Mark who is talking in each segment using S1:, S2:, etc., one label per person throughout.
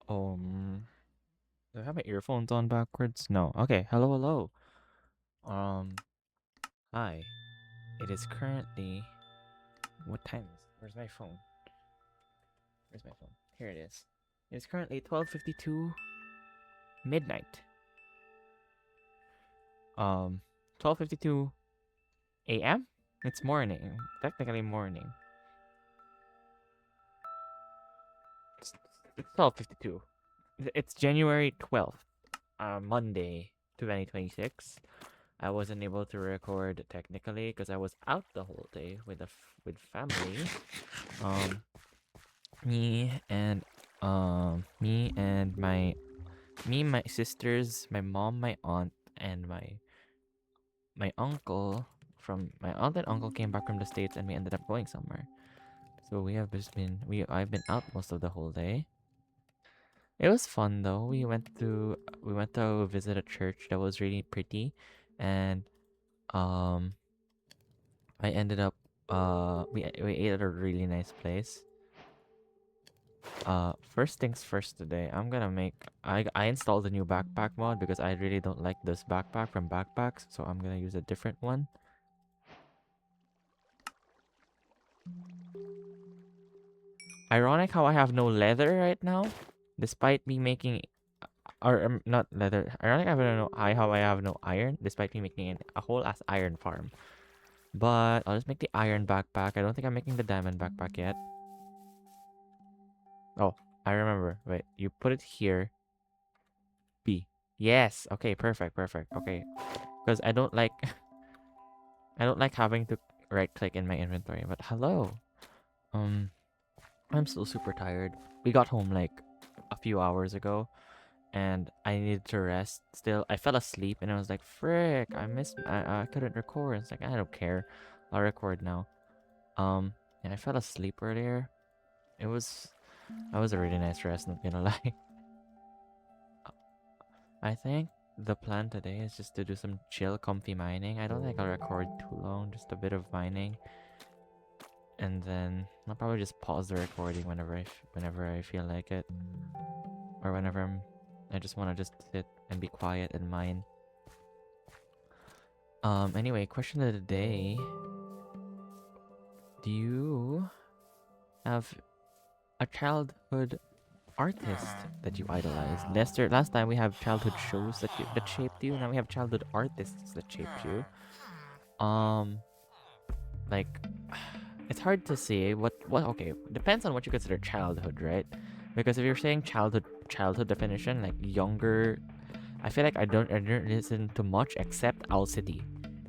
S1: Um, do I have my earphones on backwards? No. Okay. Hello, hello. Um, hi. It is currently what time is? Where's my phone? Where's my phone? Here it is. It is currently 12:52 midnight. 12:52 a.m. It's morning. Technically morning. It's, it's 12:52. It's January 12th, Monday, 2026. I wasn't able to record technically because I was out the whole day with family. Um, me and my sisters, my mom, my aunt, and my uncle my aunt and uncle came back from the States, and we ended up going somewhere. So I've been out most of the whole day. It was fun though. We went to visit a church that was really pretty, and um I ended up we ate at a really nice place. First things first today, I installed a new backpack mod because I really don't like this backpack from Backpacks, so I'm gonna use a different one. Ironic how I have no leather right now, despite me making or not leather. Ironic how I have no iron, despite me making a whole ass iron farm. But I'll just make the iron backpack. I don't think I'm making the diamond backpack yet. Oh, I remember. Wait, you put it here. B. Yes. Okay. Perfect. Perfect. Okay. Because I don't like I don't like having to right click in my inventory. But hello. Um, I'm still super tired. We got home like a few hours ago, and I needed to rest. Still, I fell asleep, and I was like, "Frick! I couldn't record." It's like I don't care. I'll record now. And I fell asleep earlier. It was That was a really nice rest. Not gonna lie. I think the plan today is just to do some chill, comfy mining. I don't think I'll record too long, just a bit of mining, and then I'll probably just pause the recording whenever I feel like it, or whenever I just want to just sit and be quiet and mine. Anyway, question of the day: do you have a childhood artist that you idolize? Last time we have childhood shows that shaped you. Now we have childhood artists that shaped you. Um, like it's hard to say what. Okay, depends on what you consider childhood, right? Because if you're saying childhood definition, like younger, I feel like I don't listen to much except Owl City,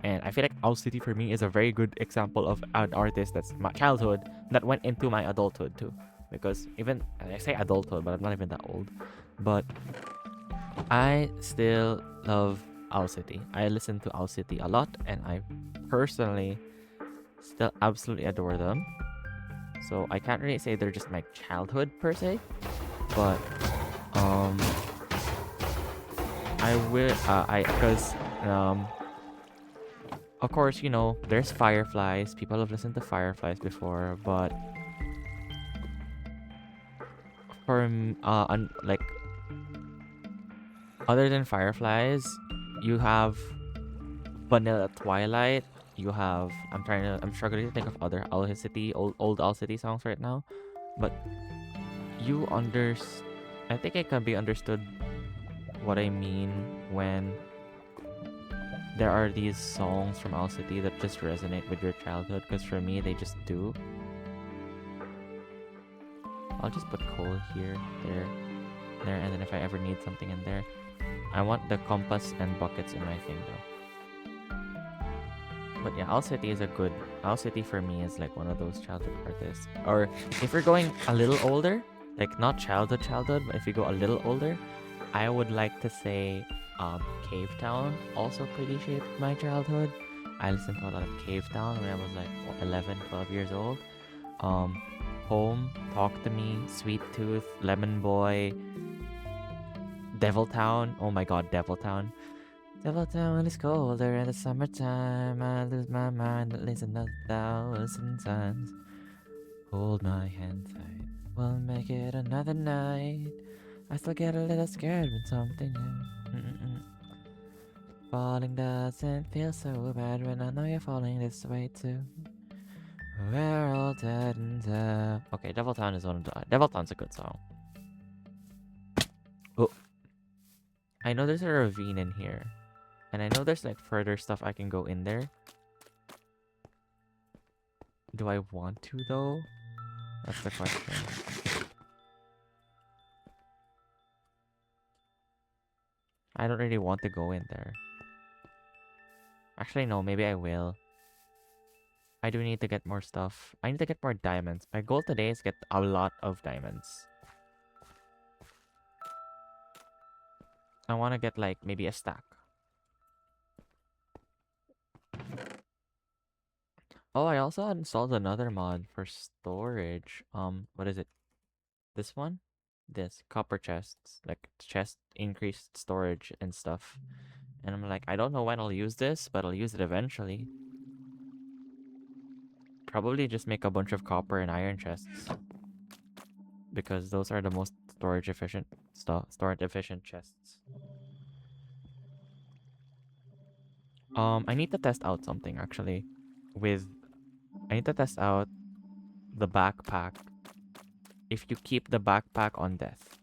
S1: and I feel like Owl City for me is a very good example of an artist that's my childhood that went into my adulthood too. Because even I say adulthood, but I'm not even that old. But I still love Owl City. I listen to Owl City a lot, and I personally still absolutely adore them. So I can't really say they're just my childhood per se, but um, I will. I because of course there's Fireflies. People have listened to Fireflies before, but like other than Fireflies, you have Vanilla Twilight. You have I'm struggling to think of other Owl City old Owl City songs right now, but you under I think it can be understood what I mean when there are these songs from Owl City that just resonate with your childhood, because for me they just do. I'll just put coal here, there, and then if I ever need something in there. I want the compass and buckets in my thing though. But yeah, Owl City for me is like one of those childhood artists. Or if we're going a little older, like not childhood, but if we go a little older, I would like to say Cave Town also pretty shaped my childhood. I listened to a lot of Cave Town when I was like 11, 12 years old. Um, Home, Talk to Me, Sweet Tooth, Lemon Boy, Devil Town. Oh my god, Devil Town. Devil Town when it's colder in the summertime. I lose my mind at least another 1,000 times. Hold my hand tight, we'll make it another night. I still get a little scared when something new. Falling doesn't feel so bad when I know you're falling this way too. We're all dead and okay, Devil Town is one of the Devil Town's a good song. Oh, I know there's a ravine in here, and I know there's like further stuff I can go in there. Do I want to though? That's the question. I don't really want to go in there. Actually, no, maybe I will. I do need to get more stuff. I need to get more diamonds. My goal today is get a lot of diamonds. I want to get like maybe a stack. Oh, I also installed another mod for storage. What is it? This one? This copper chests, like chest increased storage and stuff. And I'm like, I don't know when I'll use this, but I'll use it eventually. Probably just make a bunch of copper and iron chests, because those are the most storage efficient chests. I need to test out something actually. I need to test out the backpack. If you keep the backpack on death.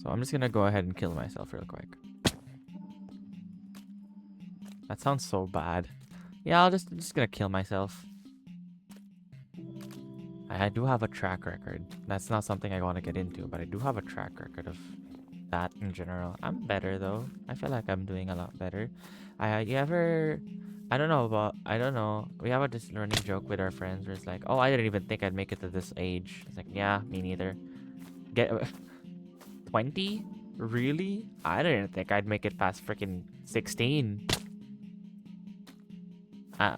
S1: So I'm just gonna go ahead and kill myself real quick. That sounds so bad. Yeah, I'm just gonna kill myself. I do have a track record. That's not something I want to get into, but I do have a track record of that in general. I'm better though. I feel like I'm doing a lot better. I don't know. We have this learning joke with our friends where it's like, oh, I didn't even think I'd make it to this age. It's like, yeah, me neither. Get 20? Really? I didn't think I'd make it past freaking 16. I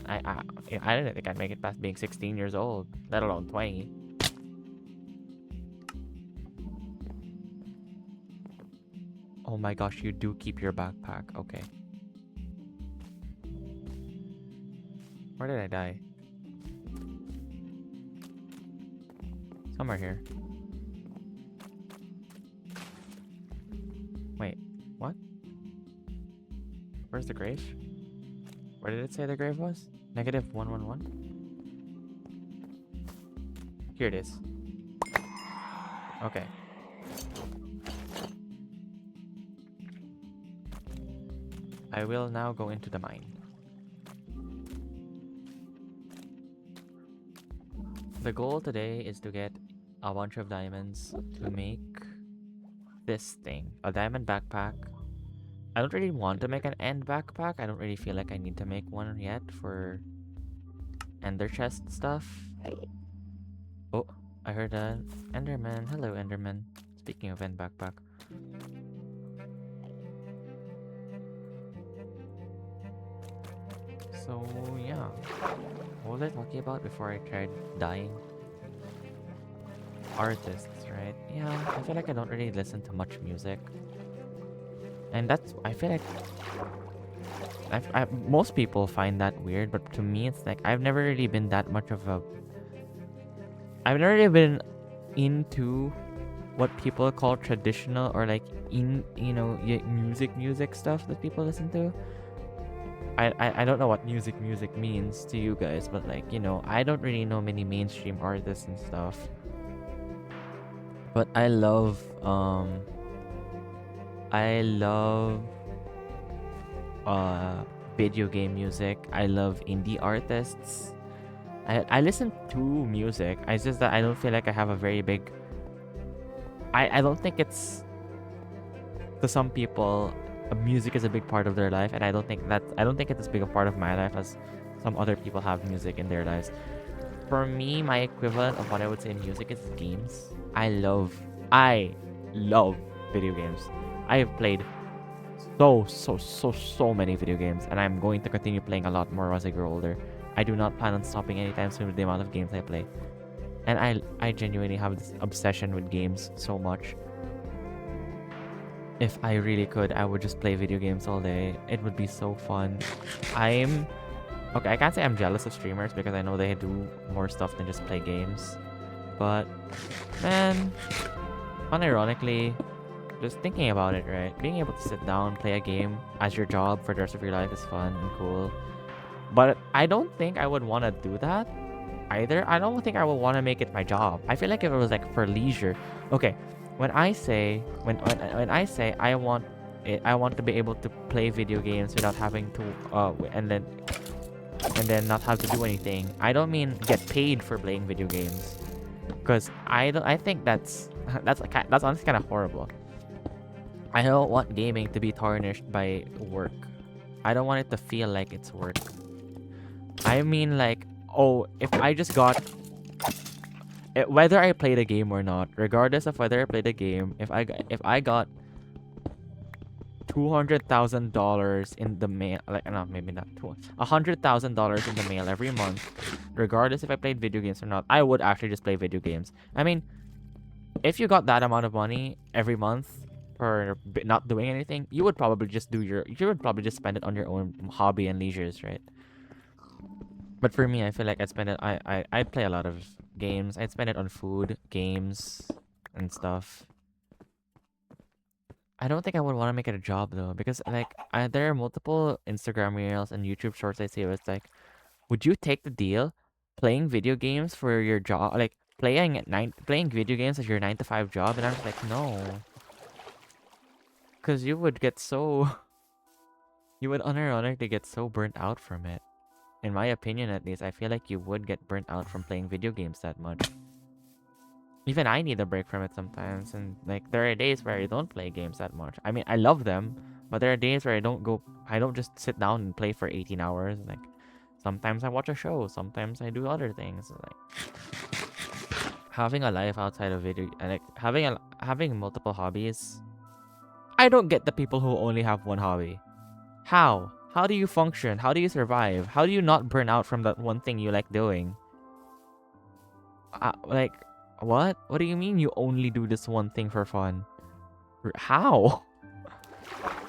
S1: didn't think I'd make it past being 16 years old, let alone 20. Oh my gosh, you do keep your backpack. Okay. Where did I die? Somewhere here. Wait, what? Where's the grave? Where did it say the grave was? -111? Here it is. Okay. I will now go into the mine. The goal today is to get a bunch of diamonds to make this thing. A diamond backpack. I don't really want to make an end backpack. I don't really feel like I need to make one yet for ender chest stuff. Oh, I heard an enderman. Hello, enderman. Speaking of end backpack. So, yeah. What was I talking about before I tried dying? Artists, right? Yeah, I feel like I don't really listen to much music. And I feel like most people find that weird, but to me it's like I've never really been that much of a... I've never really been into what people call traditional or like music stuff that people listen to. I don't know what music means to you guys, but like, I don't really know many mainstream artists and stuff. But I love video game music. I love indie artists. I listen to music. It's just that I don't feel like I have a very big... I don't think it's... To some people, music is a big part of their life, and I don't think it's as big a part of my life as some other people have music in their lives. For me, my equivalent of what I would say music is games. I love video games. I have played so many video games, and I'm going to continue playing a lot more as I grow older. I do not plan on stopping anytime soon with the amount of games I play. And I genuinely have this obsession with games so much. If I really could, I would just play video games all day. It would be so fun. I'm Okay, I can't say I'm jealous of streamers because I know they do more stuff than just play games. But, man, unironically, just thinking about it, right? Being able to sit down, play a game as your job for the rest of your life is fun and cool. But I don't think I would want to do that either. I don't think I would want to make it my job. I feel like if it was like for leisure. Okay, when I say I want it, I want to be able to play video games without having to and then not have to do anything. I don't mean get paid for playing video games, because I think that's that's honestly kind of horrible. I don't want gaming to be tarnished by work. I don't want it to feel like it's work. I mean, like, oh, if I just got whether I played a game or not, regardless of whether I played a game, if I got $200,000 in the mail, like, no, maybe not $100,000 in the mail every month, regardless if I played video games or not, I would actually just play video games. I mean, if you got that amount of money every month for not doing anything, you would probably just spend it on your own hobby and leisures, right? But for me, I feel like I'd spend it. I play a lot of games. I'd spend it on food, games, and stuff. I don't think I would want to make it a job though, because like there are multiple Instagram reels and YouTube shorts I see where it's like, would you take the deal, playing video games for your job, like playing video games as your 9 to 5 job? And I'm just like, no, because you would get so, you would unironically get so burnt out from it. In my opinion, at least, I feel like you would get burnt out from playing video games that much. Even I need a break from it sometimes, and like there are days where I don't play games that much. I mean, I love them, but there are days where I don't just sit down and play for 18 hours. Like sometimes I watch a show, sometimes I do other things. Like having a life outside of video, like having multiple hobbies. I don't get the people who only have one hobby. How? How do you function? How do you survive? How do you not burn out from that one thing you like doing? Like, what? What do you mean you only do this one thing for fun? How?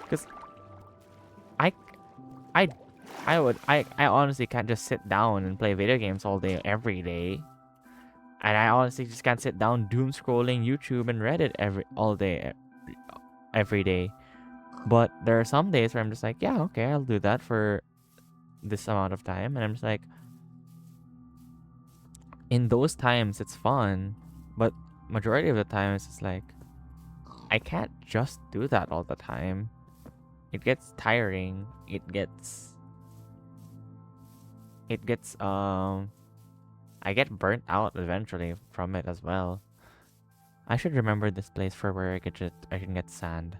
S1: Because I, I honestly can't just sit down and play video games all day, every day. And I honestly just can't sit down doom scrolling YouTube and Reddit all day, every day. But there are some days where I'm just like, yeah, okay, I'll do that for this amount of time. And I'm just like, in those times, it's fun. But majority of the time, it's just like, I can't just do that all the time. It gets tiring. It gets, I get burnt out eventually from it as well. I should remember this place for where I can get sand.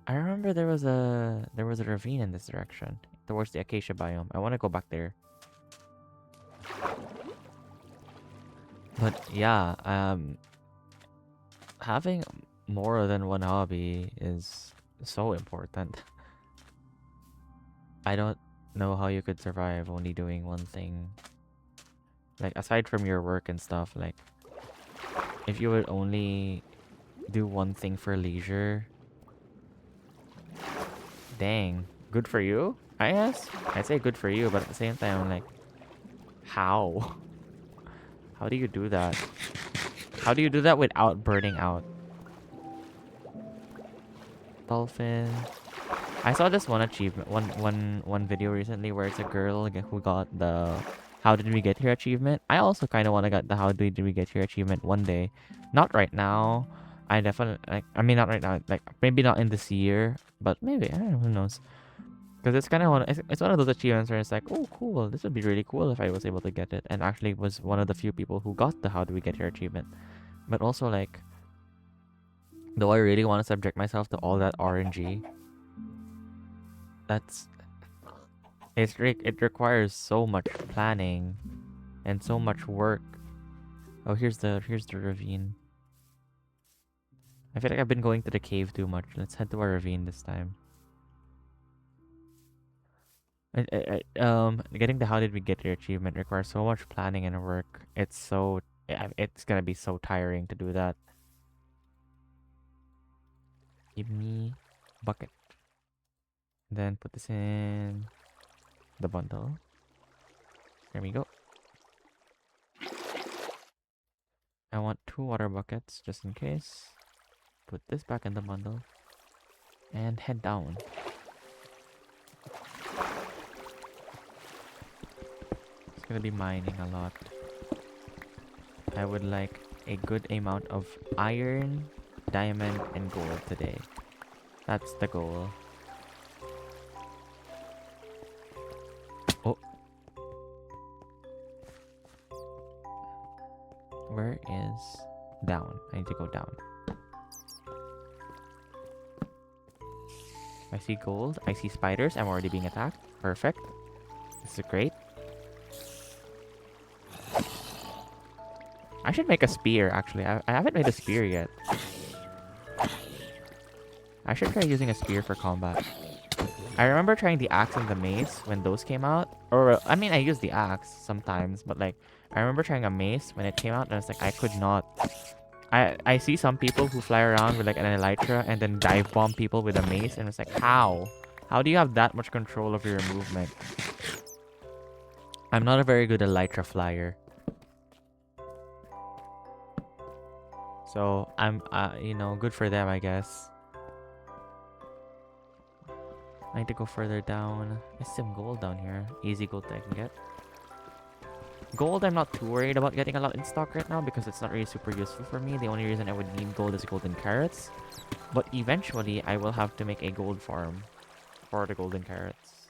S1: I remember there was a ravine in this direction towards the acacia biome. I want to go back there. But yeah, having more than one hobby is so important. I don't know how you could survive only doing one thing. Like aside from your work and stuff, like if you would only do one thing for leisure, dang, good for you, I guess. I say good for you, but at the same time, I'm like, how? How do you do that? How do you do that without burning out? Dolphin. I saw this one achievement, one video recently where it's a girl who got the "How did we get here" achievement. I also kind of want to get the "How did we get here" achievement one day. Not right now. I definitely like. I mean, not right now. Like maybe not in this year, but maybe I don't know. Who knows? Because it's kind of it's one of those achievements where it's like, oh, cool. This would be really cool if I was able to get it. And actually, was one of the few people who got the "How do we get here" achievement. But also like, do I really want to subject myself to all that RNG? It requires so much planning and so much work. Oh, here's the ravine. I feel like I've been going to the cave too much. Let's head to a ravine this time. Getting the "How did we get here" achievement requires so much planning and work. It's gonna be so tiring to do that. Give me bucket. Then put this in. the bundle. There we go. I want 2 water buckets just in case. Put this back in the bundle. And head down. It's gonna be mining a lot. I would like a good amount of iron, diamond, and gold today. That's the goal. Oh. Where is down? I need to go down. I see gold. I see spiders. I'm already being attacked. Perfect. This is great. I should make a spear, actually. I haven't made a spear yet. I should try using a spear for combat. I remember trying the axe and the mace when those came out. Or, I mean, I use the axe sometimes, but like, I remember trying a mace when it came out and I was like, I could not. I see some people who fly around with like an elytra and then dive bomb people with a mace, and it's like, how? How do you have that much control of your movement? I'm not a very good elytra flyer. So I'm, you know, good for them, I guess. I need to go further down. There's some gold down here. Easy gold that I can get. Gold, I'm not too worried about getting a lot in stock right now because it's not really super useful for me. The only reason I would need gold is golden carrots. But eventually, I will have to make a gold farm for the golden carrots.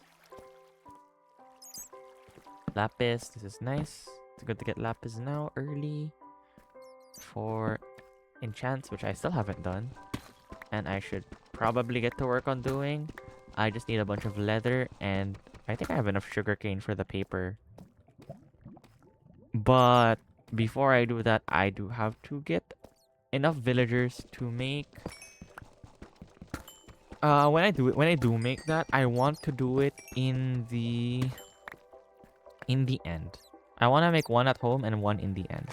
S1: Lapis, this is nice. It's good to get lapis now, early. For enchants, which I still haven't done. And I should probably get to work on doing. I just need a bunch of leather, and I think I have enough sugarcane for the paper. But before I do that, I do have to get enough villagers to make. When I do make that, I want to do it in the end. I want to make one at home and one in the end,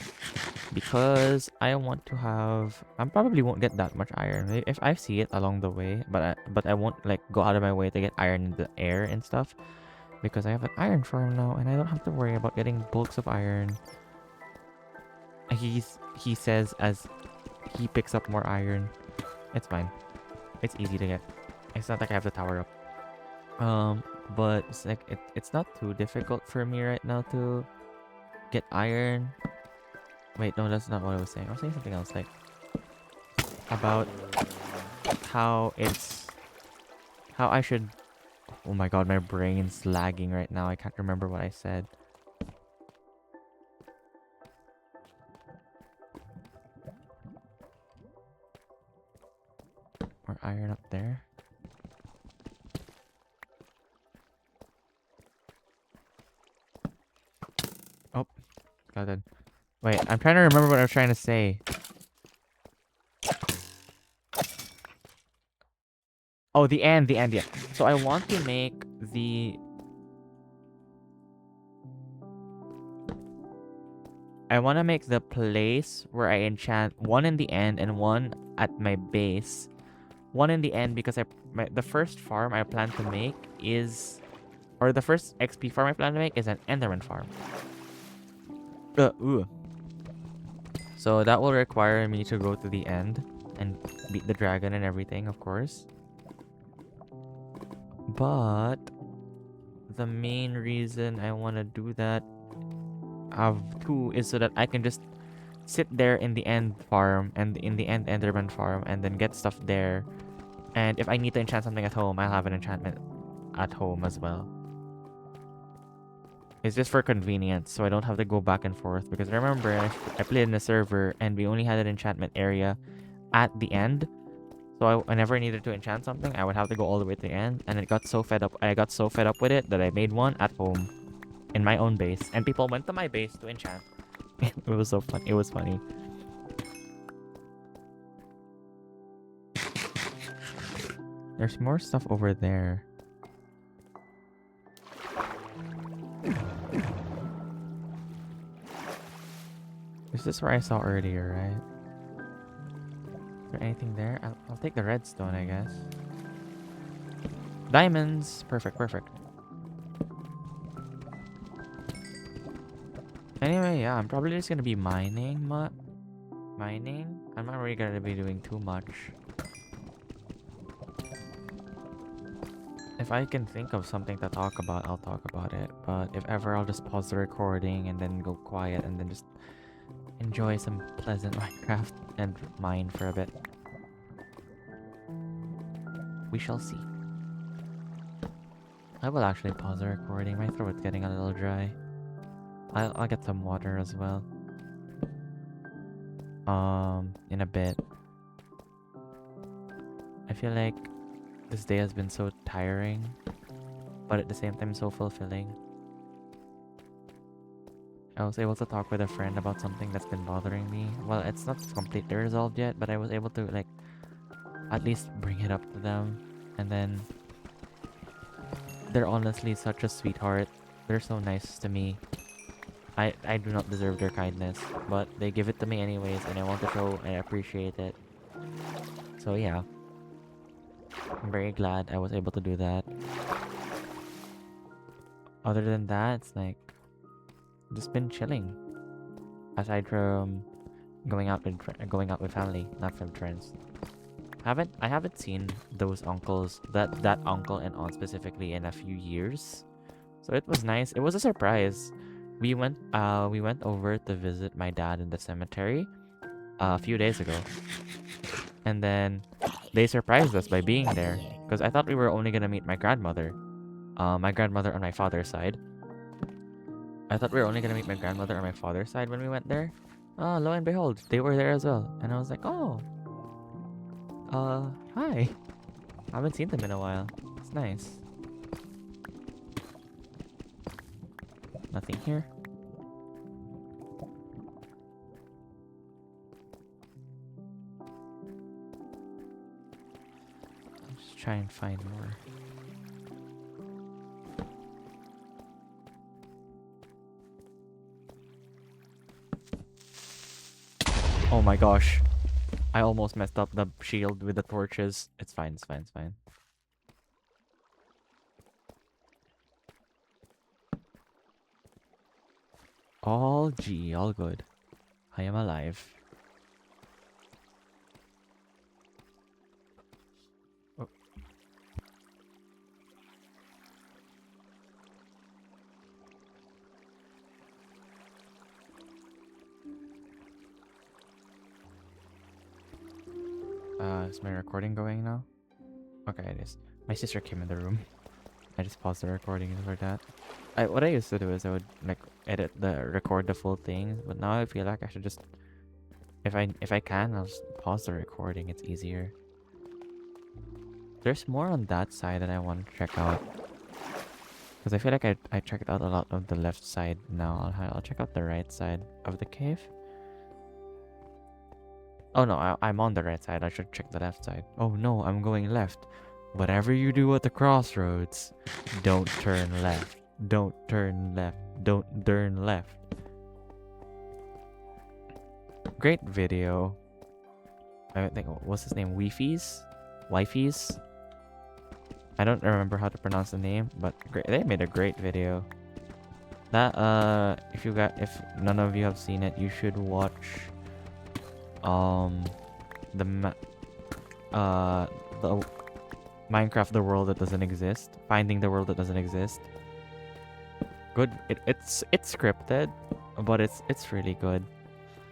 S1: because I want to have. I probably won't get that much iron if I see it along the way, but I won't like go out of my way to get iron in the air and stuff, because I have an iron farm now and I don't have to worry about getting bulks of iron. He says as he picks up more iron. It's fine. It's easy to get. It's not like I have to tower up. But it's like it's not too difficult for me right now to get iron. Wait, no, that's not what I was saying. I was saying something else, like about how I should. Oh my god, my brain's lagging right now. I can't remember what I said. More iron up there. Oh, got it. Wait, I'm trying to remember what I was trying to say. Oh, the end, yeah. So I want to make the... I want to make the place where I enchant one in the end and one at my base. One in the end because the first farm I plan to make is... Or the first XP farm I plan to make is an Enderman farm. So that will require me to go to the end and beat the dragon and everything, of course. But the main reason I want to do that, have two, is so that I can just sit there in the end farm and in the end Enderman farm and then get stuff there. And if I need to enchant something at home, I'll have an enchantment at home as well. It's just for convenience, so I don't have to go back and forth. Because remember, I played in a server and we only had an enchantment area at the end. So whenever I needed to enchant something, I would have to go all the way to the end. And it got so fed up. I got so fed up with it that I made one at home in my own base. And people went to my base to enchant. It was so fun. It was funny. There's more stuff over there. Is this where I saw earlier, right? Is there anything there? I'll take the redstone, I guess. Diamonds! Perfect, perfect. Anyway, yeah, I'm probably just gonna be mining. Mining? I'm not really gonna be doing too much. If I can think of something to talk about, I'll talk about it. But if ever, I'll just pause the recording and then go quiet and then just enjoy some pleasant Minecraft and mine for a bit. We shall see. I will actually pause the recording. My throat's getting a little dry. I'll get some water as well. In a bit. I feel like this day has been so tiring, but at the same time so fulfilling. I was able to talk with a friend about something that's been bothering me. Well, it's not completely resolved yet, but I was able to like at least bring it up to them. And then they're honestly such a sweetheart. They're so nice to me. I do not deserve their kindness, but they give it to me anyways, and I want to show I appreciate it. So yeah, I'm very glad I was able to do that. Other than that, it's like just been chilling. Aside from going out with family, not from friends. I haven't seen those uncles, that uncle and aunt specifically, in a few years. So it was nice. It was a surprise. We went over to visit my dad in the cemetery a few days ago. And then they surprised us by being there, because I thought we were only gonna meet my grandmother. My grandmother on my father's side. I thought we were only gonna meet my grandmother on my father's side when we went there. Lo and behold, they were there as well. And I was like, oh. Hi. I haven't seen them in a while. It's nice. Nothing here. Let's try and find more. Oh my gosh. I almost messed up the shield with the torches. It's fine, it's fine, it's fine. All G, all good. I am alive. Oh. Is my recording going now? Okay, it is. My sister came in the room. I just paused the recording for that. What I used to do is I would like record the full thing, but now I feel like I should just, if I can, I'll just pause the recording. It's easier. There's more on that side that I want to check out, because I feel like I checked out a lot of the left side. Now I'll check out the right side of the cave. Oh no, I'm on the right side. I should check the left side. Oh no, I'm going left. Whatever you do at the crossroads, don't turn left. Don't turn left. Don't turn left. Great video. I think, what's his name? Wifey's? I don't remember how to pronounce the name, but they made a great video. That if none of you have seen it, you should watch the Minecraft The World That Doesn't Exist. Finding the World That Doesn't Exist. Good. It's scripted, but it's really good.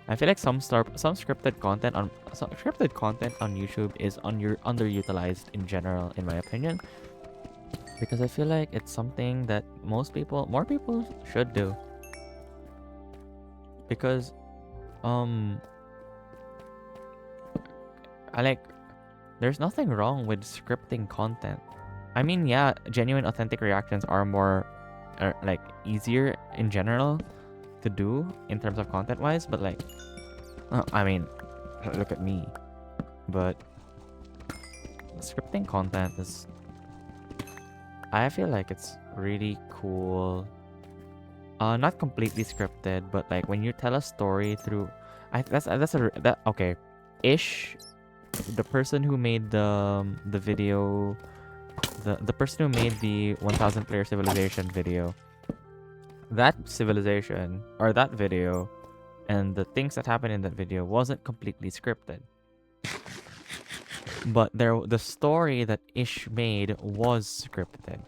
S1: I feel like some scripted content on YouTube is underutilized in general, in my opinion, because I feel like it's something that more people should do. Because there's nothing wrong with scripting content. I mean, yeah, genuine authentic reactions are more like easier in general to do in terms of content wise, but like I mean, look at me. But scripting content is, I feel like it's really cool. Not completely scripted, but like when you tell a story through, okay, ish. The person who made the video, the person who made the 1000 player civilization video, that civilization or that video and the things that happened in that video wasn't completely scripted. But the story that Ish made was scripted.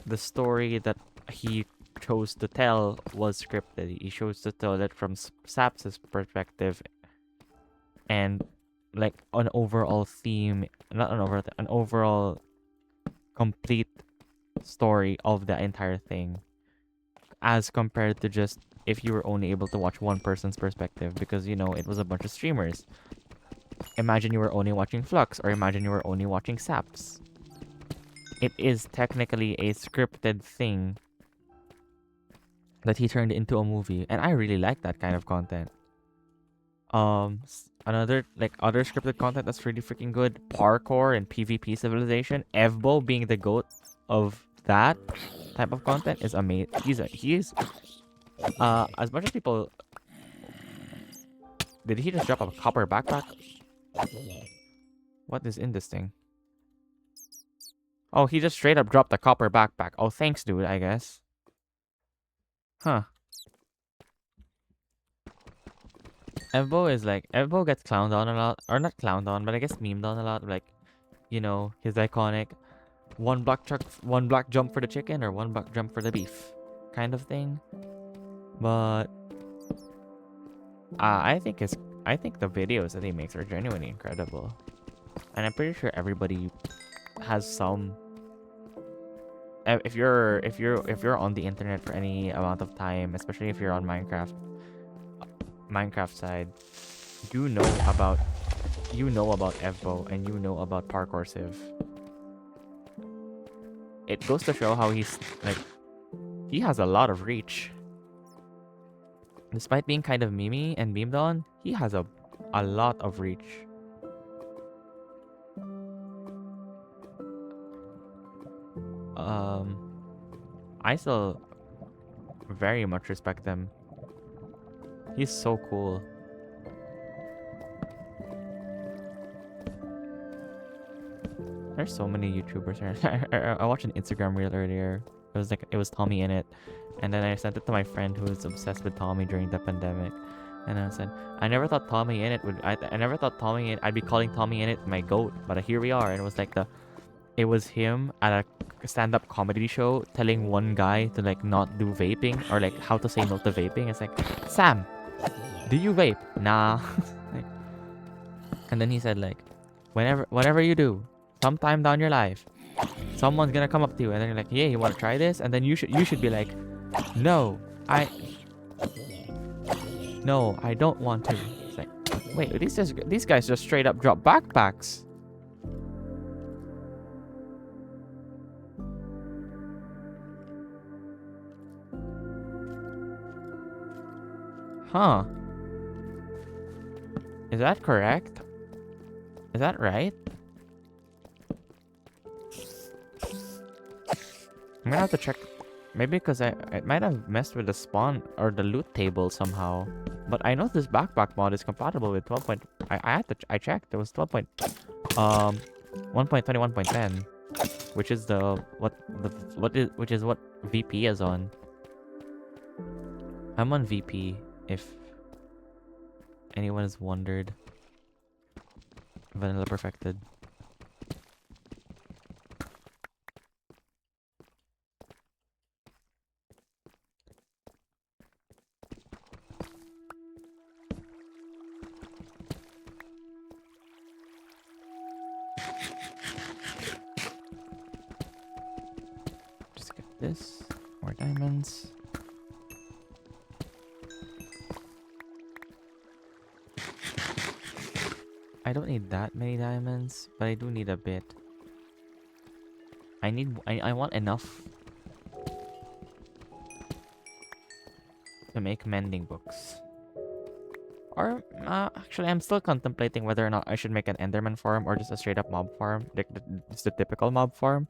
S1: The story that he chose to tell was scripted. He chose to tell it from Sap's perspective, and like an overall theme, not an overall, an overall complete story of the entire thing, as compared to just if you were only able to watch one person's perspective, because you know it was a bunch of streamers. Imagine you were only watching Flux, or imagine you were only watching Saps. It is technically a scripted thing that he turned into a movie, and I really like that kind of content. Another like other scripted content that's really freaking good, parkour and PvP civilization. Evbo being the goat of that type of content is amazing. He's as much as people. Did he just drop a copper backpack? What is in this thing? Oh, he just straight up dropped a copper backpack. Oh, thanks, dude, I guess. Huh. Evbo gets clowned on a lot. Or not clowned on, but I guess memed on a lot. Like, you know, his iconic one block jump for the chicken or one block jump for the beef kind of thing. But I think the videos that he makes are genuinely incredible. And I'm pretty sure everybody has some. If you're on the internet for any amount of time, especially if you're on Minecraft side, you know about Evbo and you know about Parkour Civ. It goes to show how he's like, he has a lot of reach. Despite being kind of memey and memed on, he has a lot of reach. I still very much respect him. He's so cool. There's so many YouTubers here. I watched an Instagram reel earlier. It was Tommy in it, and then I sent it to my friend who was obsessed with Tommy during the pandemic. And I said, I never thought Tommy in it would. I never thought I'd be calling Tommy in it my goat, but here we are. And it was like it was him at a stand-up comedy show telling one guy to like not do vaping, or like how to say no to vaping. It's like, Sam, do you vape? Nah. Like, and then he said like, whenever you do, sometime down your life, someone's gonna come up to you and then you're like, yeah, you want to try this? And then you should be like, no, I don't want to. It's like, wait, these guys just straight up drop backpacks. Huh. Is that correct? Is that right? I'm gonna have to check. Maybe because it might have messed with the spawn or the loot table somehow. But I know this backpack mod is compatible with 12. I checked. It was 12. 1.21.10, which is which is what VP is on. I'm on VP. If anyone has wondered, vanilla perfected. Just get this, more diamonds. I don't need that many diamonds, but I do need a bit. I want enough to make mending books. Or, actually, I'm still contemplating whether or not I should make an Enderman farm or just a straight up mob farm. Like, just the typical mob farm.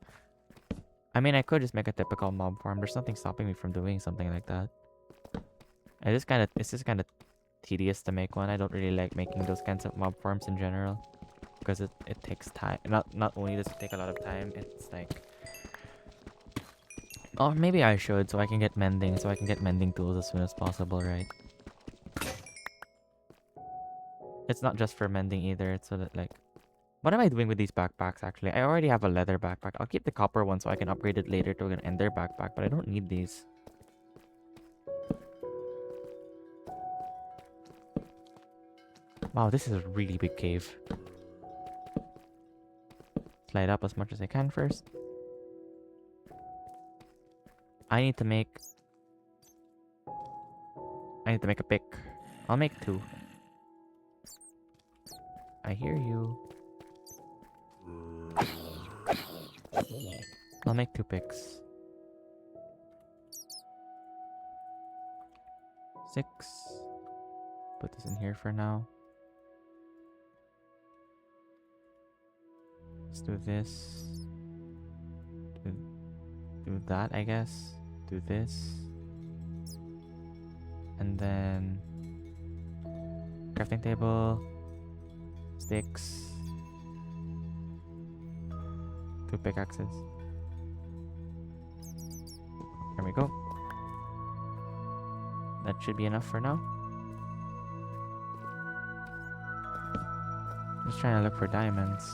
S1: I mean, I could just make a typical mob farm. There's nothing stopping me from doing something like that. It's just kind of tedious to make one. I don't really like making those kinds of mob farms in general, because it takes time. Not only does it take a lot of time, it's like Or maybe I should, so I can get mending, tools as soon as possible, right? It's not just for mending either, it's so that like... What am I doing with these backpacks actually? I already have a leather backpack. I'll keep the copper one so I can upgrade it later to an ender backpack, but I don't need these. Wow, this is a really big cave. Slide up as much as I can first. I need to make a pick. I'll make 2. I hear you. I'll make 2 picks. 6. Put this in here for now. Let's do this. Do that, I guess. Do this. And then... crafting table. Sticks. 2 pickaxes. There we go. That should be enough for now. I'm just trying to look for diamonds.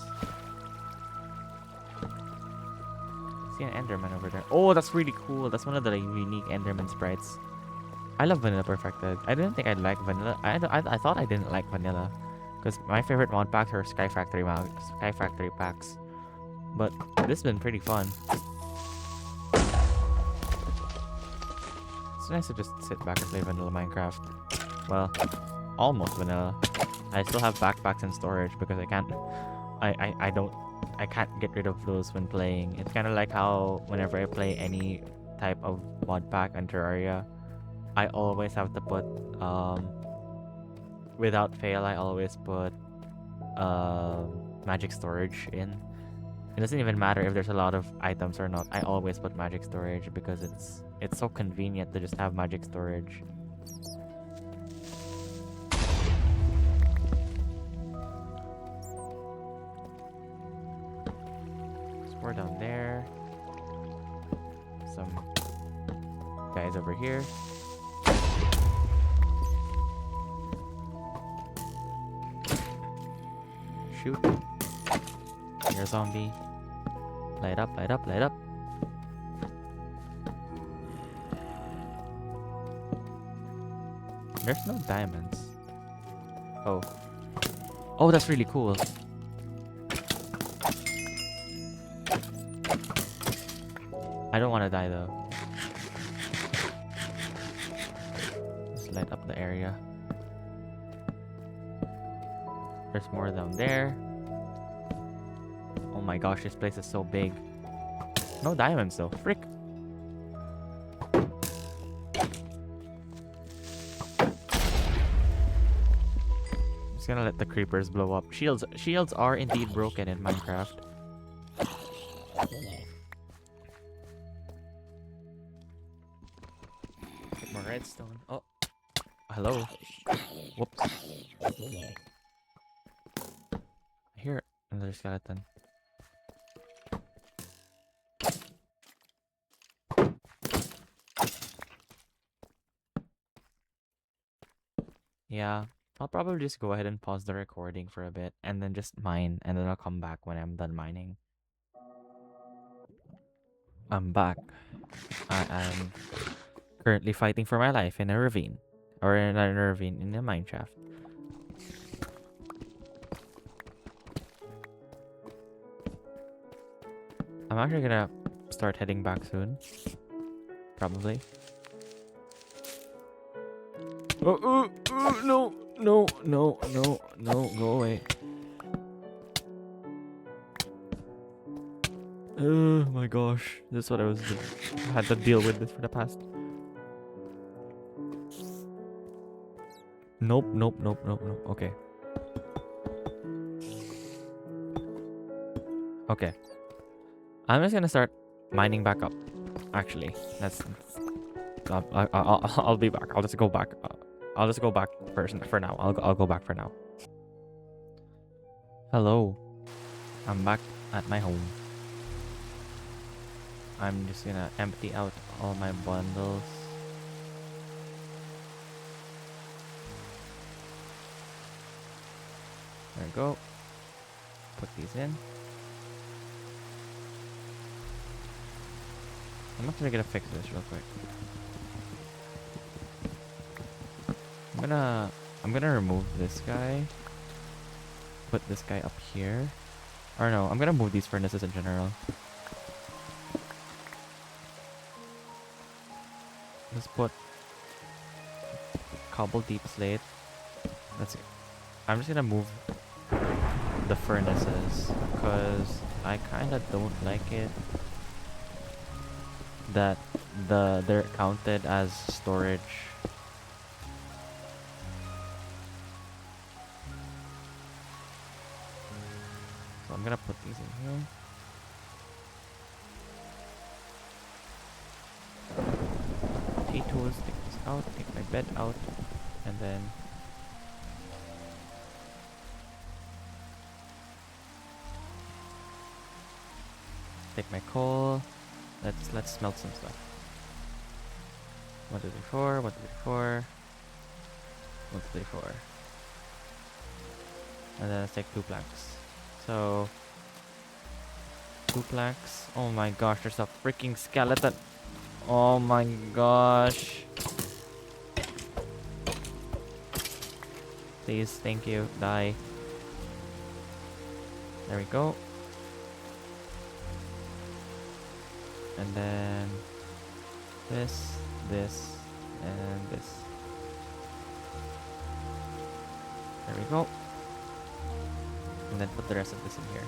S1: See an enderman over there. Oh, that's really cool. That's one of the like, unique enderman sprites. I love Vanilla Perfected. I didn't think I'd like vanilla. I thought I didn't like vanilla. Because my favorite mod packs are Sky Factory packs. But this has been pretty fun. It's nice to just sit back and play vanilla Minecraft. Well, almost vanilla. I still have backpacks in storage because I can't get rid of those when playing. It's kind of like how whenever I play any type of mod pack on Terraria, I always have to put without fail I always put magic storage in. It doesn't even matter if there's a lot of items or not. I always put magic storage because it's so convenient to just have magic storage. Spore down there. Some guys over here. Shoot. You're a zombie. Light up, light up, light up. There's no diamonds. Oh. Oh, that's really cool. I don't want to die though. Just light up the area. There's more down there. Oh my gosh, this place is so big. No diamonds though. Frick. Just gonna let the creepers blow up. Shields are indeed broken in Minecraft. Get more redstone. Oh. Hello. Whoops. I hear another skeleton. Yeah, I'll probably just go ahead and pause the recording for a bit and then just mine, and then I'll come back when I'm done mining. I'm back. I am currently fighting for my life in a ravine. Or in a ravine, in a mine shaft. I'm actually gonna start heading back soon. Probably. Oh, no, no, no, no, no, go away. Oh my gosh, this is what I had to deal with this for the past. Nope, nope, nope, nope, nope. Okay. Okay. I'm just gonna start mining back up. Actually, I'll be back. I'll just go back. I'll just go back for now. I'll go back for now. Hello. I'm back at my home. I'm just gonna empty out all my bundles. There we go. Put these in. I'm actually gonna fix this real quick. I'm gonna remove this guy. Put this guy up here. Or no, I'm gonna move these furnaces in general. Let's put cobble deep slate. Let's see. I'm just gonna move the furnaces because I kinda don't like it that they're counted as storage. So I'm gonna put these in here. T-tools, take this out, take my bed out, and then take my coal. Let's smelt some stuff. 1, 2, 3, 4, 1, 2, 3, 4. 1, 2, 3, 4. And then let's take 2 planks. So 2 planks. Oh my gosh, there's a freaking skeleton. Oh my gosh. Please, thank you. Die. There we go. And then this, and this. There we go. And then put the rest of this in here.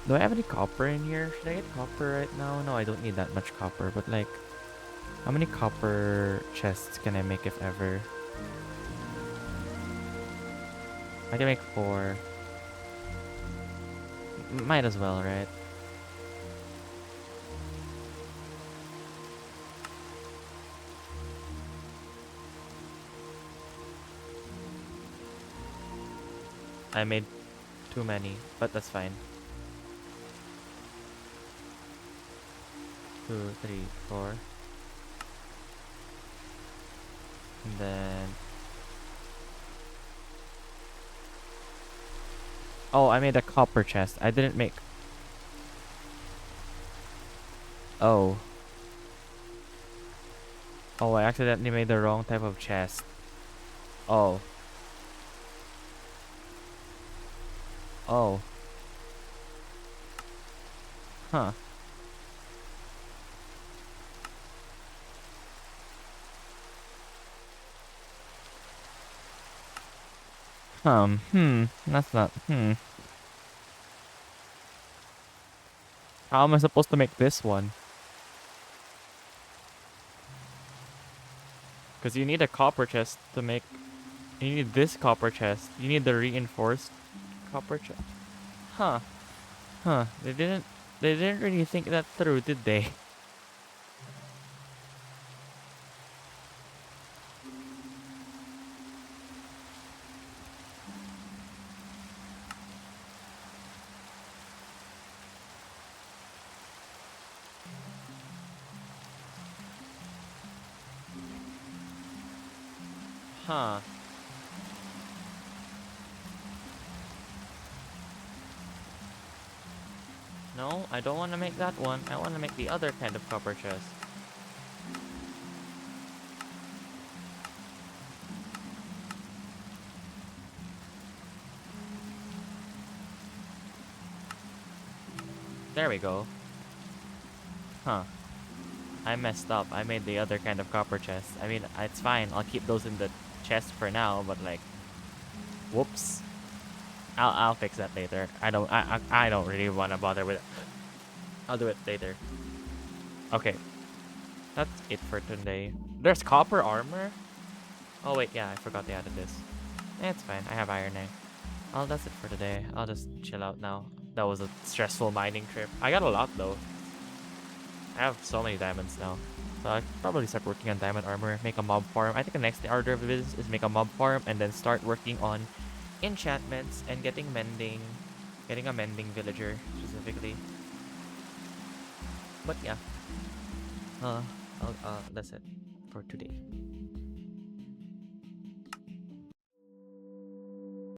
S1: Do I have any copper in here? Should I get copper right now? No, I don't need that much copper, but like, how many copper chests can I make if ever? I can make 4. Might as well, right? I made too many, but that's fine. 2, 3, 4. And then... Oh, I made a copper chest. I didn't make... Oh. Oh, I accidentally made the wrong type of chest. Oh. Oh. Huh. That's not, How am I supposed to make this one? Because you need a copper chest to make... You need this copper chest. You need the reinforced copper chest. Huh. Huh. They didn't really think that through, did they? Huh. No, I don't want to make that one. I want to make the other kind of copper chest. There we go. Huh. I messed up. I made the other kind of copper chest. I mean, it's fine. I'll keep those in the chest for now, but like... Whoops. I'll fix that later. I don't really want to bother with it. I'll do it later. Okay. That's it for today. There's copper armor? Oh wait, yeah, I forgot they added this. It's fine. I have iron now. Oh, that's it for today. I'll just chill out now. That was a stressful mining trip. I got a lot though. I have so many diamonds now. So I'll probably start working on diamond armor, make a mob farm. I think the next order of business is make a mob farm and then start working on enchantments and getting mending Getting a mending villager specifically. But yeah, that's it for today.